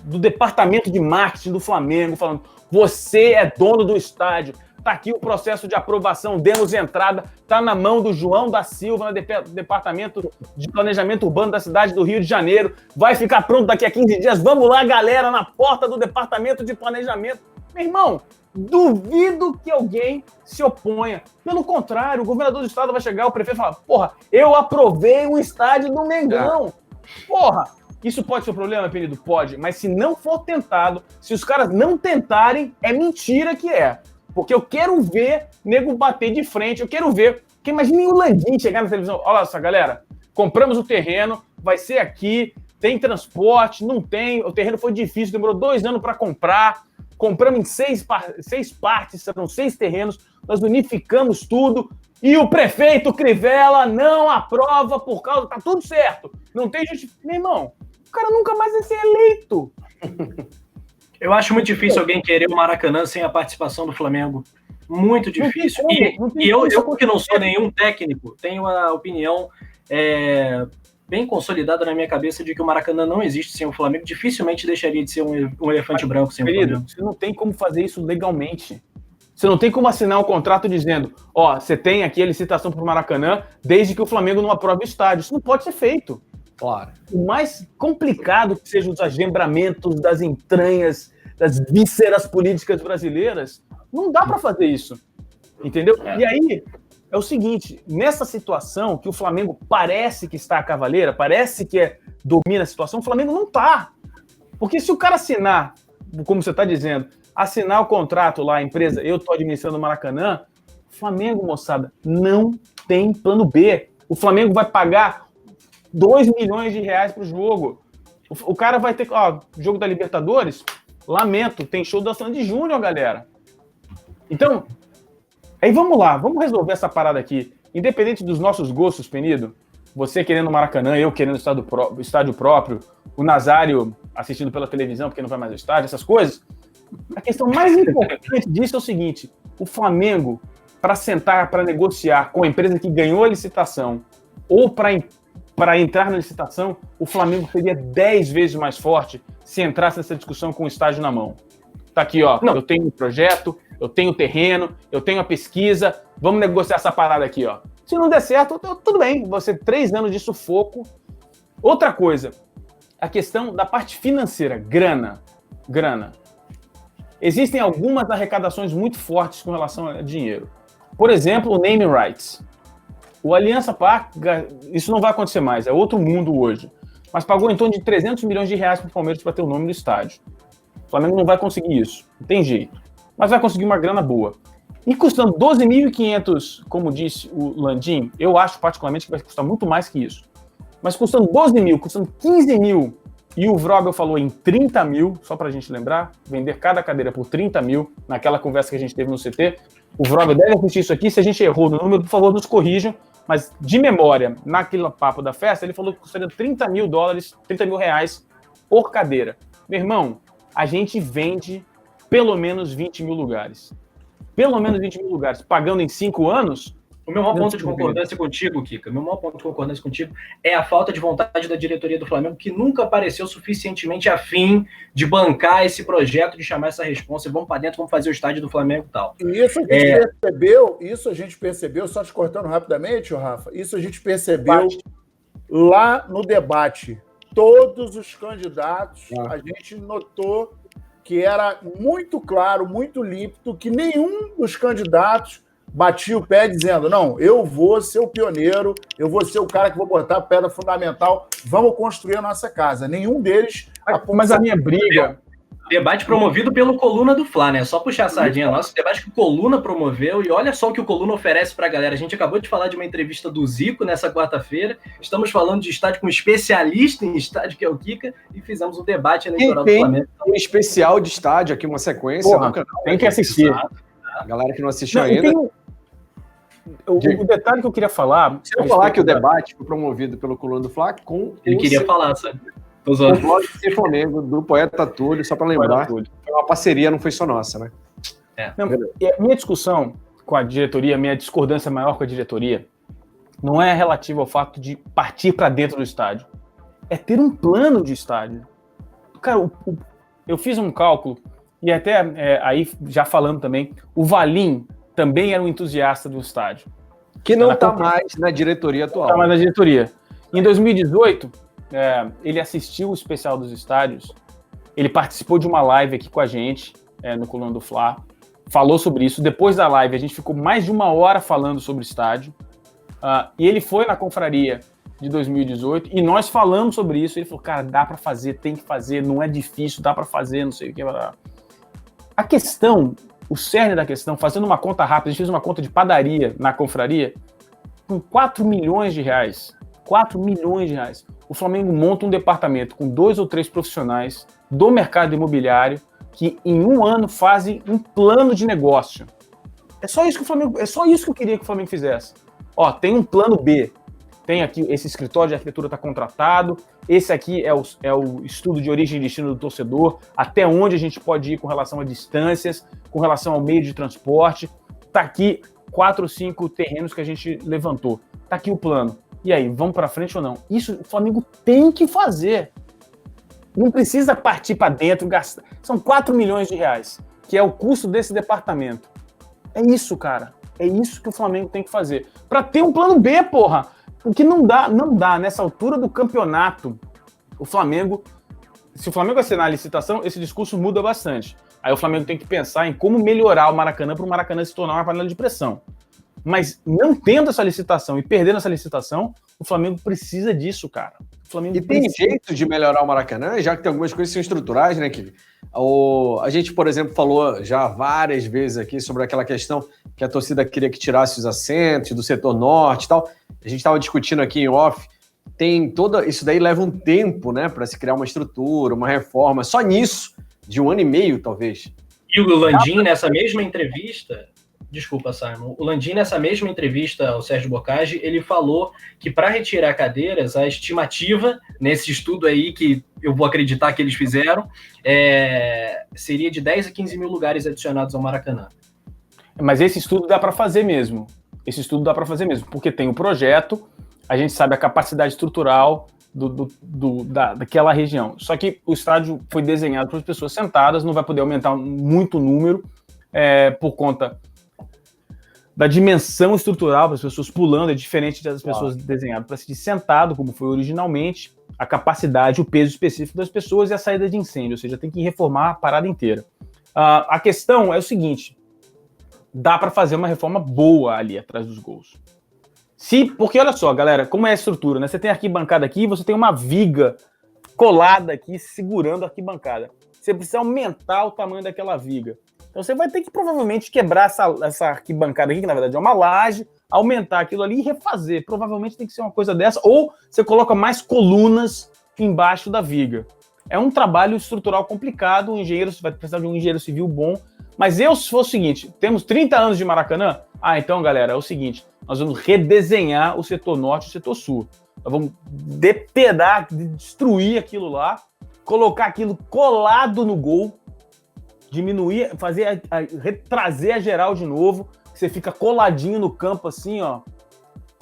do departamento de marketing do Flamengo falando: você é dono do estádio, tá aqui o processo de aprovação, demos entrada, tá na mão do João da Silva, no departamento de planejamento urbano da cidade do Rio de Janeiro, vai ficar pronto daqui a 15 dias, vamos lá, galera, na porta do departamento de planejamento. Meu irmão, duvido que alguém se oponha. Pelo contrário, o governador do estado vai chegar, o prefeito vai falar: porra, eu aprovei o estádio do Mengão. Porra, isso pode ser um problema, Penido? Pode, mas se não for tentado, se os caras não tentarem, é mentira que é. Porque eu quero ver nego bater de frente, eu quero ver. Porque imagine o Landim chegar na televisão: olha essa galera, compramos o terreno, vai ser aqui, tem transporte, não tem, o terreno foi difícil, demorou 2 anos para comprar, compramos em 6 partes, serão 6 terrenos, nós unificamos tudo, e o prefeito Crivella não aprova por causa, tá tudo certo, não tem justificativa. Meu irmão, o cara nunca mais vai ser eleito. Eu acho muito difícil alguém querer o Maracanã sem a participação do Flamengo. Muito difícil. E eu que não sou nenhum técnico, tenho a opinião bem consolidada na minha cabeça de que o Maracanã não existe sem o Flamengo. Dificilmente deixaria de ser um elefante branco sem o Flamengo. Você não tem como fazer isso legalmente. Você não tem como assinar um contrato dizendo: ó, você tem aqui a licitação para o Maracanã desde que o Flamengo não aprove o estádio. Isso não pode ser feito. Claro. O mais complicado que sejam os agembramentos das entranhas, das vísceras políticas brasileiras, não dá para fazer isso, entendeu? E aí, é o seguinte, nessa situação que o Flamengo parece que está a cavaleira, parece que domina a situação, o Flamengo não está. Porque se o cara assinar, como você está dizendo, assinar o contrato lá, a empresa, eu estou administrando o Maracanã, o Flamengo, moçada, não tem plano B. O Flamengo vai pagar 2 milhões de reais para o jogo. O cara vai ter, jogo da Libertadores, lamento, tem show da Sandy Júnior, galera. Então, aí vamos lá, vamos resolver essa parada aqui. Independente dos nossos gostos, Penido, você querendo o Maracanã, eu querendo o estádio próprio, o Nazário assistindo pela televisão porque não vai mais ao estádio, essas coisas. A questão mais importante disso é o seguinte: o Flamengo, para sentar, para negociar com a empresa que ganhou a licitação ou para entrar na licitação, o Flamengo seria 10 vezes mais forte se entrasse nessa discussão com o estádio na mão. Tá aqui, ó, eu tenho um projeto, eu tenho o terreno, eu tenho a pesquisa, vamos negociar essa parada aqui, ó. Se não der certo, tudo bem, você 3 anos de sufoco. Outra coisa, a questão da parte financeira, grana. Existem algumas arrecadações muito fortes com relação a dinheiro. Por exemplo, o naming rights. O Aliança paga, isso não vai acontecer mais, é outro mundo hoje, mas pagou em torno de 300 milhões de reais para o Palmeiras para ter o nome do estádio. O Flamengo não vai conseguir isso, não tem jeito, mas vai conseguir uma grana boa. E custando 12.500, como disse o Landim, eu acho particularmente que vai custar muito mais que isso, mas custando 12 mil, custando 15 mil, e o Vrobel falou em 30 mil, só para a gente lembrar, vender cada cadeira por 30 mil, naquela conversa que a gente teve no CT, o Vrobel deve assistir isso aqui, se a gente errou no número, por favor, nos corrijam, mas de memória, naquele papo da festa, ele falou que custaria 30 mil reais por cadeira. Meu irmão, a gente vende pelo menos 20 mil lugares. Pelo menos 20 mil lugares. Pagando em 5 anos... O meu maior ponto de concordância contigo, Kika, é a falta de vontade da diretoria do Flamengo, que nunca pareceu suficientemente afim de bancar esse projeto, de chamar essa responsa, vamos para dentro, vamos fazer o estádio do Flamengo e tal. Isso a gente percebeu, só te cortando rapidamente, Rafa, isso a gente percebeu lá no debate. Todos os candidatos, a gente notou que era muito claro, muito límpido, que nenhum dos candidatos batia o pé dizendo: não, eu vou ser o pioneiro, eu vou ser o cara que vou botar a pedra fundamental, vamos construir a nossa casa. Nenhum deles... Mas a minha briga... Debate promovido pelo Coluna do Fla, né? Só puxar a sardinha nossa, debate que o Coluna promoveu, e olha só o que o Coluna oferece pra galera. A gente acabou de falar de uma entrevista do Zico nessa quarta-feira, estamos falando de estádio com um especialista em estádio, que é o Kika, e fizemos um debate eleitoral do Flamengo. Um especial de estádio aqui, uma sequência no canal. Tem que assistir. A galera que não assistiu ainda... O detalhe que eu queria falar... Você vai falar que o debate foi promovido pelo Coluna do Fla com... Ele queria falar, sabe? Tô zoando. O blog Sem Flamengo, do Poeta Túlio, só para lembrar. Foi uma parceria, não foi só nossa, né? Não, e a minha discussão com a diretoria, minha discordância maior com a diretoria, não é relativa ao fato de partir para dentro do estádio. É ter um plano de estádio. Cara, eu fiz um cálculo, e até aí, já falando também, o Valim também era um entusiasta do estádio. Que não está mais na diretoria atual. Não está mais na diretoria. Em 2018, ele assistiu o especial dos estádios, ele participou de uma live aqui com a gente, no Coluna do Fla, falou sobre isso. Depois da live, a gente ficou mais de 1 hora falando sobre o estádio. E ele foi na confraria de 2018 e nós falamos sobre isso. Ele falou, cara, dá para fazer, tem que fazer, não é difícil, dá para fazer, não sei o que. A questão, o cerne da questão, fazendo uma conta rápida, a gente fez uma conta de padaria na confraria, com 4 milhões de reais. 4 milhões de reais. O Flamengo monta um departamento com 2 ou 3 profissionais do mercado imobiliário que em 1 ano fazem um plano de negócio. É só isso que eu queria que o Flamengo fizesse. Ó, tem um plano B. Tem aqui, esse escritório de arquitetura está contratado, esse aqui é o estudo de origem e destino do torcedor, até onde a gente pode ir com relação a distâncias, com relação ao meio de transporte. Tá aqui 4 ou 5 terrenos que a gente levantou. Tá aqui o plano. E aí, vamos para frente ou não? Isso o Flamengo tem que fazer. Não precisa partir para dentro, gastar. São 4 milhões de reais, que é o custo desse departamento. É isso, cara. É isso que o Flamengo tem que fazer. Para ter um plano B, porra. O que não dá, nessa altura do campeonato, o Flamengo, se o Flamengo assinar a licitação, esse discurso muda bastante. Aí o Flamengo tem que pensar em como melhorar o Maracanã para o Maracanã se tornar uma panela de pressão. Mas não tendo essa licitação e perdendo essa licitação, o Flamengo precisa disso, cara. E tem jeito de melhorar o Maracanã, já que tem algumas coisas que são estruturais, né, Kiki? A gente, por exemplo, falou já várias vezes aqui sobre aquela questão que a torcida queria que tirasse os assentos do setor norte e tal. A gente estava discutindo aqui em off. Isso daí leva um tempo, né, para se criar uma estrutura, uma reforma. Só nisso, de 1 ano e meio, talvez. E o Landim, nessa mesma entrevista... Desculpa, Simon. O Landim, nessa mesma entrevista ao Sérgio Boccagi, ele falou que para retirar cadeiras, a estimativa, nesse estudo aí que eu vou acreditar que eles fizeram, seria de 10 a 15 mil lugares adicionados ao Maracanã. Mas esse estudo dá para fazer mesmo. Porque tem o projeto, a gente sabe a capacidade estrutural daquela região. Só que o estádio foi desenhado para as pessoas sentadas, não vai poder aumentar muito o número por conta da dimensão estrutural, para as pessoas pulando, é diferente das pessoas desenhadas para assistir sentado, como foi originalmente, a capacidade, o peso específico das pessoas e a saída de incêndio, ou seja, tem que reformar a parada inteira. A questão é o seguinte, dá para fazer uma reforma boa ali atrás dos gols. Porque olha só, galera, como é a estrutura, né? Você tem a arquibancada aqui, você tem uma viga colada aqui, segurando a arquibancada. Você precisa aumentar o tamanho daquela viga. Então você vai ter que provavelmente quebrar essa arquibancada aqui, que na verdade é uma laje, aumentar aquilo ali e refazer. Provavelmente tem que ser uma coisa dessa. Ou você coloca mais colunas embaixo da viga. É um trabalho estrutural complicado, você vai precisar de um engenheiro civil bom. Mas se for o seguinte, temos 30 anos de Maracanã? Então, galera, é o seguinte, nós vamos redesenhar o setor norte e o setor sul. Nós vamos destruir aquilo lá, colocar aquilo colado no gol, diminuir, trazer a geral de novo, que você fica coladinho no campo assim, ó,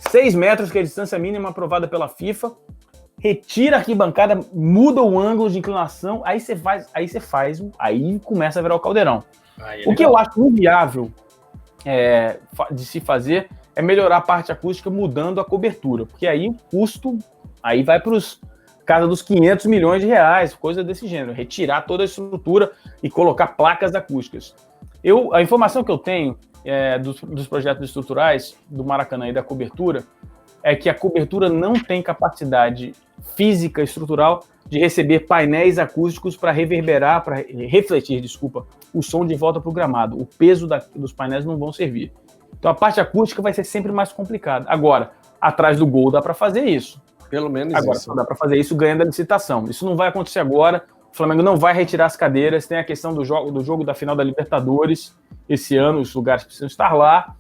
6 metros, que é a distância mínima aprovada pela FIFA, retira a arquibancada, muda o ângulo de inclinação, aí começa a virar o caldeirão. O que eu acho inviável de se fazer é melhorar a parte acústica mudando a cobertura, porque aí o custo vai para os casa dos 500 milhões de reais, coisa desse gênero, retirar toda a estrutura e colocar placas acústicas. A informação que eu tenho dos projetos estruturais do Maracanã e da cobertura é que a cobertura não tem capacidade física estrutural de receber painéis acústicos para refletir o som de volta para o gramado. O peso dos painéis não vão servir. Então a parte acústica vai ser sempre mais complicada. Agora, atrás do gol dá para fazer isso. Pelo menos agora, isso. Dá para fazer isso ganhando a licitação. Isso não vai acontecer agora. O Flamengo não vai retirar as cadeiras. Tem a questão do jogo da final da Libertadores. Esse ano, os lugares precisam estar lá.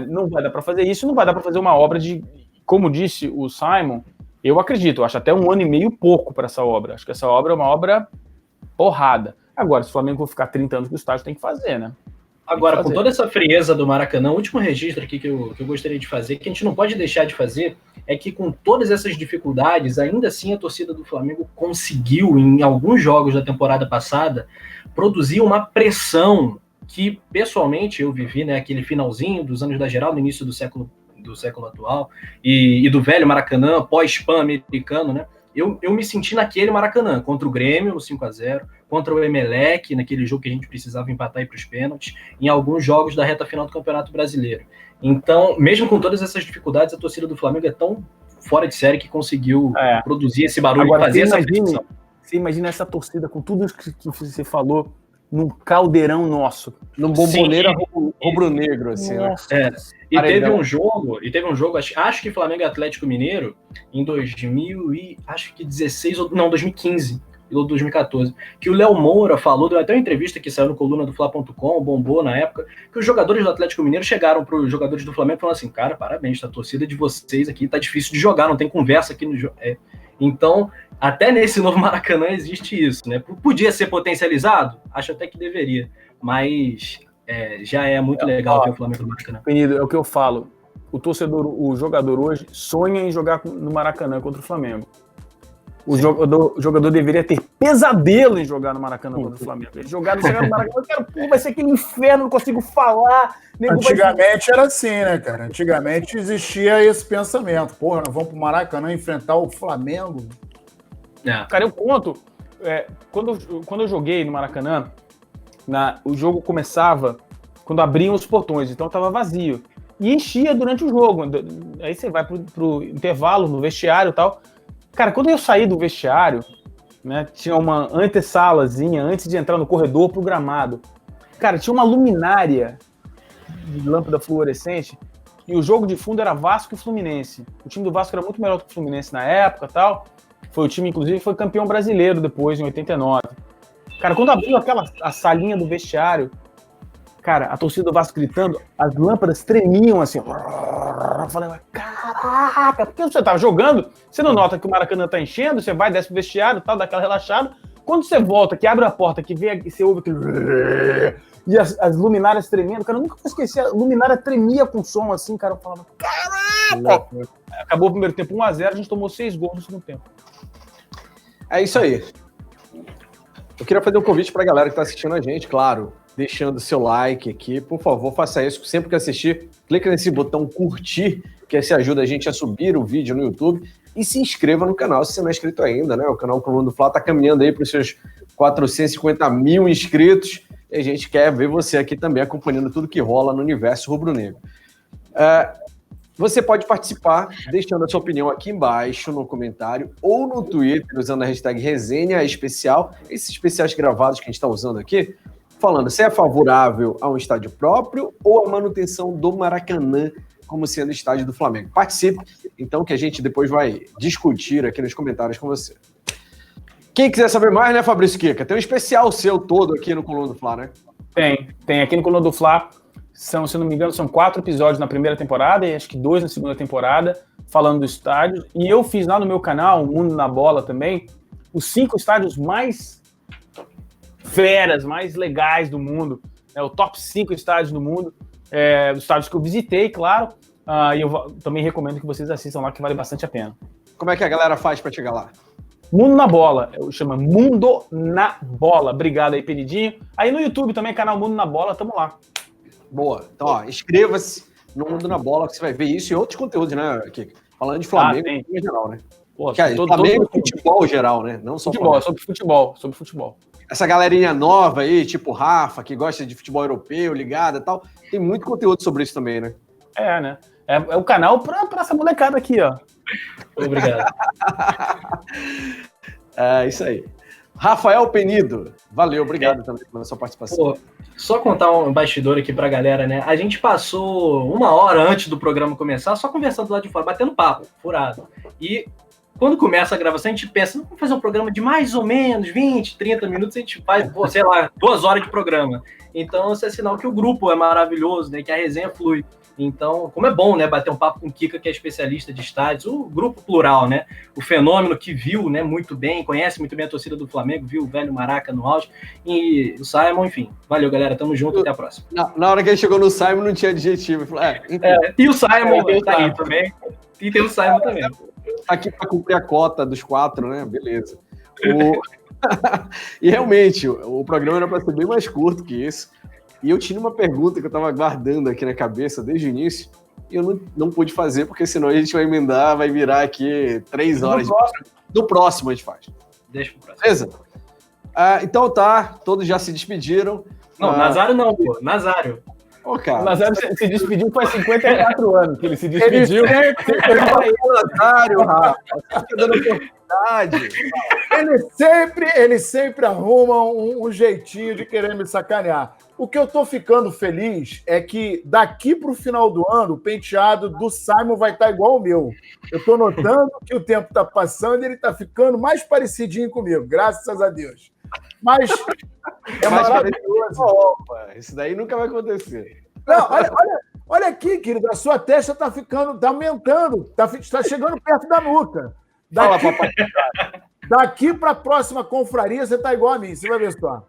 Não vai dar para fazer isso. Não vai dar para fazer uma obra de... Como disse o Simon, Eu acredito, eu acho até 1 ano e meio pouco para essa obra. Acho que essa obra é uma obra porrada. Agora, se o Flamengo for ficar 30 anos com o estádio, tem que fazer, né? Agora, com toda essa frieza do Maracanã, o último registro aqui que eu gostaria de fazer, que a gente não pode deixar de fazer, é que com todas essas dificuldades, ainda assim a torcida do Flamengo conseguiu, em alguns jogos da temporada passada, produzir uma pressão que, pessoalmente, eu vivi, né, aquele finalzinho dos anos da Geral, no início do século atual, e do velho Maracanã, pós-PAN americano, né? Eu me senti naquele Maracanã, contra o Grêmio no 5-0, contra o Emelec, naquele jogo que a gente precisava empatar e ir para os pênaltis, em alguns jogos da reta final do Campeonato Brasileiro. Então, mesmo com todas essessa dificuldades, a torcida do Flamengo é tão fora de série que conseguiu produzir esse barulho e fazer essa pressão. Você imagina essa torcida com tudo isso que você falou, num caldeirão nosso. Num bomboneira rubro-negro, assim, né? E teve um jogo, acho que Flamengo e Atlético Mineiro, em 2016, não, 2015, ou 2014, que o Léo Moura falou, deu até uma entrevista que saiu no coluna do Fla.com, bombou na época, que os jogadores do Atlético Mineiro chegaram para os jogadores do Flamengo e falaram assim, cara, parabéns, a torcida de vocês aqui tá difícil de jogar, não tem conversa aqui no jogo. Então, até nesse novo Maracanã existe isso, né? Podia ser potencializado? Acho até que deveria, mas já é muito legal ter o Flamengo no Maracanã. Penido, é o que eu falo. O jogador hoje sonha em jogar no Maracanã contra o Flamengo. O jogador deveria ter pesadelo em jogar no Maracanã contra o Flamengo. Ele chegar no Maracanã, vai ser aquele inferno, não consigo falar. Antigamente era assim, né, cara? Antigamente existia esse pensamento. Porra, nós vamos pro Maracanã enfrentar o Flamengo. Cara, eu conto. Quando eu joguei no Maracanã, o jogo começava quando abriam os portões, então estava vazio. E enchia durante o jogo. Aí você vai pro intervalo, no vestiário e tal. Cara, quando eu saí do vestiário, né, tinha uma antessalazinha antes de entrar no corredor pro gramado. Cara, tinha uma luminária de lâmpada fluorescente e o jogo de fundo era Vasco e Fluminense. O time do Vasco era muito melhor que o Fluminense na época e tal. Foi o time, inclusive, foi campeão brasileiro depois, em 89. Cara, quando abriu a salinha do vestiário, cara, a torcida do Vasco gritando, as lâmpadas tremiam assim. Eu falei, caraca, porque você tava jogando, você não nota que o Maracanã tá enchendo, você vai, desce pro vestiário e tal, dá aquela relaxada. Quando você volta, que abre a porta, que vem, você ouve aquele... E as luminárias tremendo, cara, eu nunca vou esquecer, a luminária tremia com som assim, cara, eu falava, caraca! Acabou o primeiro tempo 1-0, a gente tomou 6 gols no segundo tempo. É isso aí. Eu queria fazer um convite pra galera que tá assistindo a gente, claro, deixando seu like aqui, por favor, faça isso sempre que assistir, clica nesse botão curtir, que esse ajuda a gente a subir o vídeo no YouTube, e se inscreva no canal se você não é inscrito ainda, né? O canal Coluna do Fla tá caminhando aí para os seus 450 mil inscritos, e a gente quer ver você aqui também acompanhando tudo que rola no universo rubro-negro. Você pode participar deixando a sua opinião aqui embaixo no comentário ou no Twitter usando a hashtag Resenha Especial, esses especiais gravados que a gente está usando aqui, falando se é favorável a um estádio próprio ou a manutenção do Maracanã como sendo estádio do Flamengo. Participe, então, que a gente depois vai discutir aqui nos comentários com você. Quem quiser saber mais, né, Fabrício Kika? Tem um especial seu todo aqui no Coluna do Fla, né? Tem. Aqui no Coluna do Fla, se não me engano, são 4 episódios na primeira temporada e acho que 2 na segunda temporada, falando do estádio. E eu fiz lá no meu canal, o Mundo na Bola também, os 5 estádios mais feras, mais legais do mundo. O top 5 estádios do mundo. Os estádios que eu visitei, claro. E eu também recomendo que vocês assistam lá, que vale bastante a pena. Como é que a galera faz para chegar lá? Mundo na Bola, chama Mundo na Bola. Obrigado aí, Penidinho. Aí no YouTube também, canal Mundo na Bola, tamo lá. Boa. Então, inscreva-se no Mundo na Bola, que você vai ver isso e outros conteúdos, né, Kika? Falando de Flamengo em geral, né? Pô, Flamengo e futebol geral, né? Não só futebol, sobre futebol. Essa galerinha nova aí, tipo Rafa, que gosta de futebol europeu, ligada e tal, tem muito conteúdo sobre isso também, né? Né? É o canal pra essa molecada aqui, ó. Obrigado. É isso aí. Rafael Penido, valeu, obrigado também pela sua participação. Pô, só contar um bastidor aqui pra galera, né? A gente passou 1 hora antes do programa começar só conversando lá de fora, batendo papo, furado. E quando começa a gravação, a gente pensa, vamos fazer um programa de mais ou menos 20, 30 minutos, a gente faz, sei lá, 2 horas de programa. Então, isso é sinal que o grupo é maravilhoso, né? Que a resenha flui. Então, como é bom, né, bater um papo com o Kika, que é especialista de estádios, o grupo plural, né, o Fenômeno que viu, né, muito bem, conhece muito bem a torcida do Flamengo, viu o velho Maraca no auge, e o Simon, enfim. Valeu, galera, tamo junto, até a próxima. Na hora que ele chegou no Simon, não tinha adjetivo. Falou, e o Simon tá aí também, e tem o Simon também. Tá aqui para cumprir a cota dos 4, né, beleza. E realmente, o programa era para ser bem mais curto que isso. E eu tinha uma pergunta que eu estava guardando aqui na cabeça desde o início, e eu não pude fazer, porque senão a gente vai emendar, vai virar aqui 3 horas. No próximo a gente faz. Deixa pro próximo. Beleza? Então tá, todos já se despediram. Não, Nazário não, pô. Nazário. O Nazário se despediu faz 54 anos que ele se despediu. Nazário, Rafa. Você tá dando oportunidade. Ele sempre arruma um jeitinho de querer me sacanear. O que eu tô ficando feliz é que daqui pro final do ano, o penteado do Simon vai estar igual ao meu. Eu tô notando que o tempo tá passando e ele tá ficando mais parecidinho comigo, graças a Deus. Mas é maravilhoso. Opa, isso daí nunca vai acontecer. Não, olha aqui, querido, a sua testa tá aumentando, tá chegando perto da nuca. Daqui para a próxima confraria, você tá igual a mim, você vai ver só.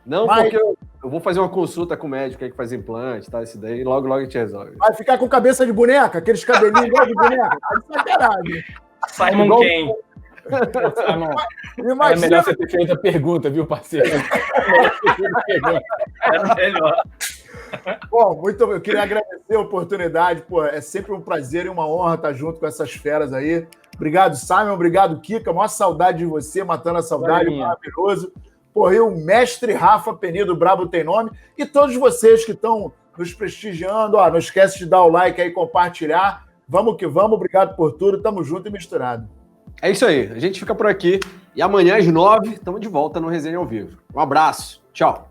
Não, porque eu vou fazer uma consulta com o médico aí que faz implante, tá? Isso daí, logo a gente resolve. Vai ficar com cabeça de boneca, aqueles cabelinhos igual de boneca. Tá de sacanagem. Simon quem? É melhor você ter feito a pergunta, viu, parceiro? É melhor. Bom, eu queria agradecer a oportunidade, pô, é sempre um prazer e uma honra estar junto com essas feras aí. Obrigado, Simon, obrigado, Kika, maior saudade de você, matando a saudade, maravilhoso. Pô, e o mestre Rafa Penido, Brabo Tem Nome, e todos vocês que estão nos prestigiando, não esquece de dar o like aí, compartilhar, vamos que vamos, obrigado por tudo, tamo junto e misturado. É isso aí, a gente fica por aqui, e amanhã às 9, estamos de volta no Resenha ao Vivo. Um abraço, tchau.